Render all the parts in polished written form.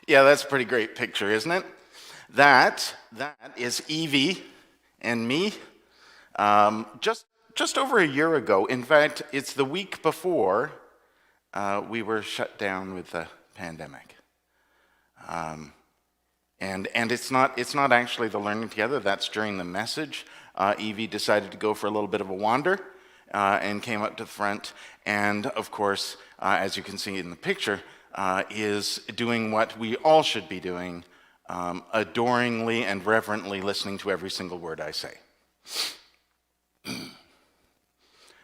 Yeah, that's a pretty great picture, isn't it? That is Evie and me. Just over a year ago. In fact, it's the week before we were shut down with the pandemic. And it's not actually the learning together. That's during the message. Evie decided to go for a little bit of a wander and came up to the front. And of course, as you can see in the picture, is doing what we all should be doing, adoringly and reverently listening to every single word I say.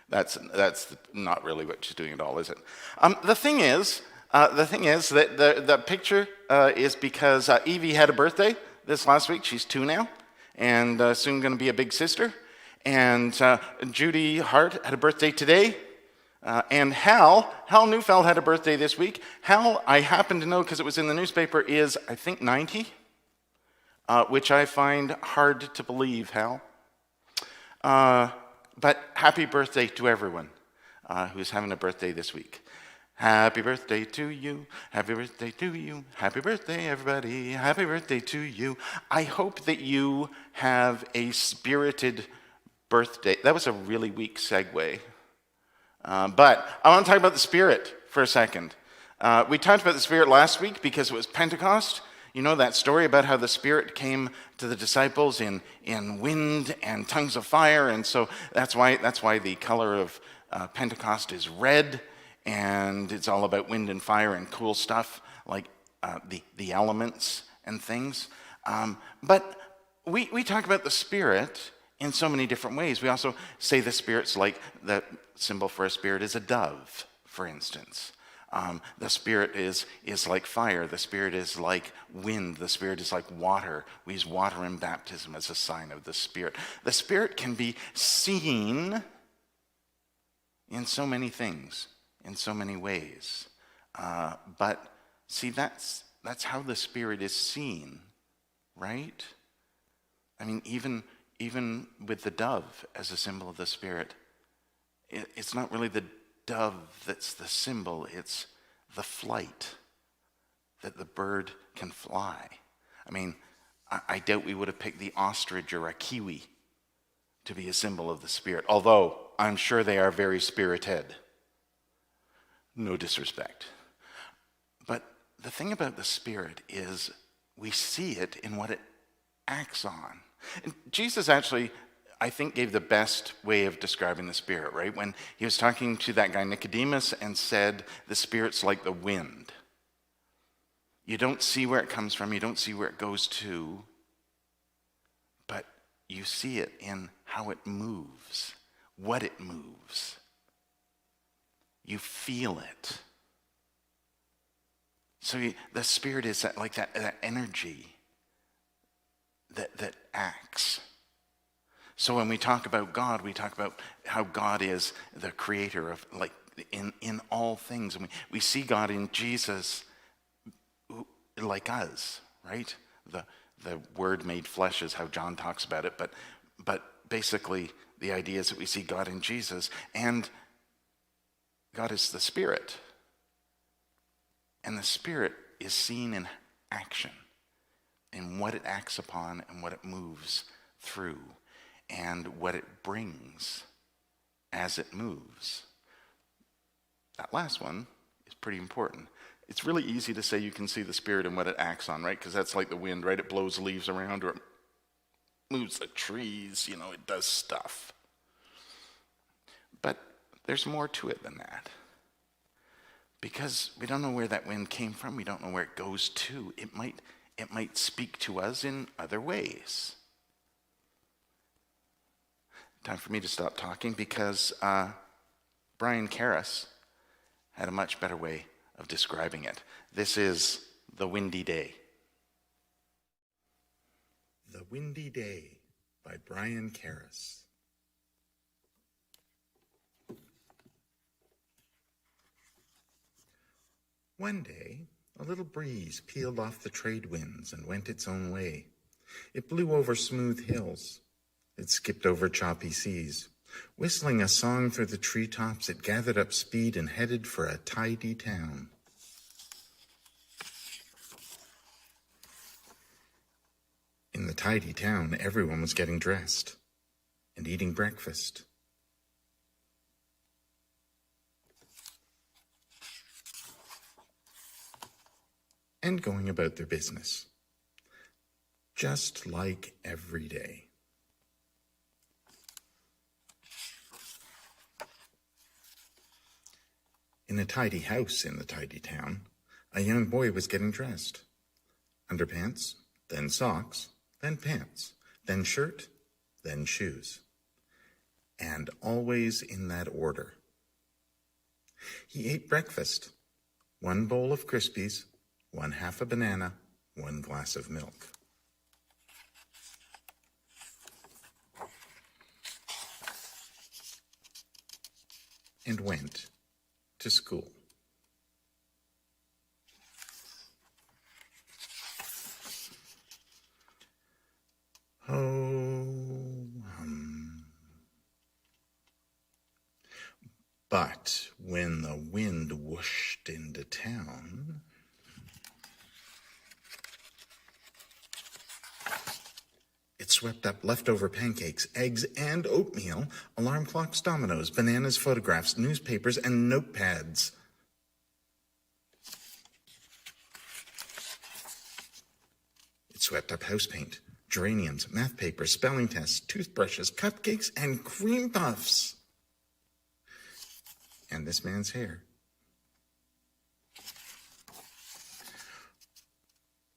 That's not really what she's doing at all, is it? The thing is that the picture is because Evie had a birthday this last week. She's 2 now, and soon going to be a big sister. And Judy Hart had a birthday today. And Hal Neufeld had a birthday this week. Hal, I happen to know because it was in the newspaper, is, I think, 90, which I find hard to believe, Hal. But happy birthday to everyone who's having a birthday this week. Happy birthday to you. Happy birthday to you. Happy birthday, everybody. Happy birthday to you. I hope that you have a spirited birthday. That was a really weak segue. But I want to talk about the Spirit for a second. We talked about the Spirit last week because it was Pentecost. You know that story about how the Spirit came to the disciples in wind and tongues of fire, and so that's why the color of Pentecost is red, and it's all about wind and fire and cool stuff like the elements and things. But we talk about the Spirit in so many different ways. We also say the Spirit's like, the symbol for a spirit is a dove, for instance. The Spirit is like fire. The Spirit is like wind. The Spirit is like water. We use water in baptism as a sign of the Spirit. The Spirit can be seen in so many things, in so many ways. But see, that's how the Spirit is seen, right? I mean, even with the dove as a symbol of the Spirit, it's not really the dove that's the symbol, it's the flight, that the bird can fly. I mean, I doubt we would have picked the ostrich or a kiwi to be a symbol of the Spirit, although I'm sure they are very spirited. No disrespect. But the thing about the Spirit is we see it in what it acts on. And Jesus actually, I think, gave the best way of describing the Spirit, right? When he was talking to that guy Nicodemus and said, the Spirit's like the wind. You don't see where it comes from, you don't see where it goes to, but you see it in how it moves, what it moves. You feel it. So the Spirit is like that energy that acts. So when we talk about God, we talk about how God is the creator of, like, in all things. And we see God in Jesus like us, right? The Word made flesh is how John talks about it. But basically the idea is that we see God in Jesus, and God is the Spirit. And the Spirit is seen in action, in what it acts upon and what it moves through, and what it brings as it moves. That last one is pretty important. It's really easy to say you can see the Spirit and what it acts on, right? Because that's like the wind, right? It blows leaves around, or it moves the trees, it does stuff. But there's more to it than that. Because we don't know where that wind came from, we don't know where it goes to. It might speak to us in other ways. Time for me to stop talking because Brian Karras had a much better way of describing it. This is The Windy Day. The Windy Day by Brian Karras. One day, a little breeze peeled off the trade winds and went its own way. It blew over smooth hills. It skipped over choppy seas. Whistling a song through the treetops, it gathered up speed and headed for a tidy town. In the tidy town, everyone was getting dressed and eating breakfast. And going about their business, just like every day. In a tidy house in the tidy town, a young boy was getting dressed. Underpants, then socks, then pants, then shirt, then shoes. And always in that order. He ate breakfast, 1 bowl of Crispies, 1/2 a banana, 1 glass of milk. And went to school. But when the wind whooshed into town, it swept up leftover pancakes, eggs, and oatmeal, alarm clocks, dominoes, bananas, photographs, newspapers, and notepads. It swept up house paint, geraniums, math papers, spelling tests, toothbrushes, cupcakes, and cream puffs. And this man's hair.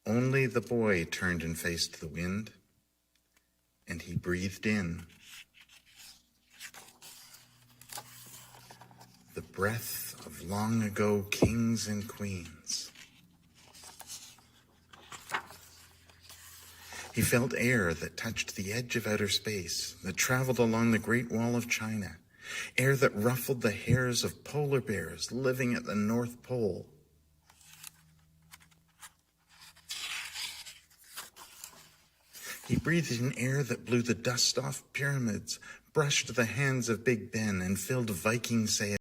Only the boy turned and faced the wind, and he breathed in the breath of long ago kings and queens. He felt air that touched the edge of outer space, that traveled along the Great Wall of China, air that ruffled the hairs of polar bears living at the North Pole. He breathed in air that blew the dust off pyramids, brushed the hands of Big Ben, and filled Viking sails.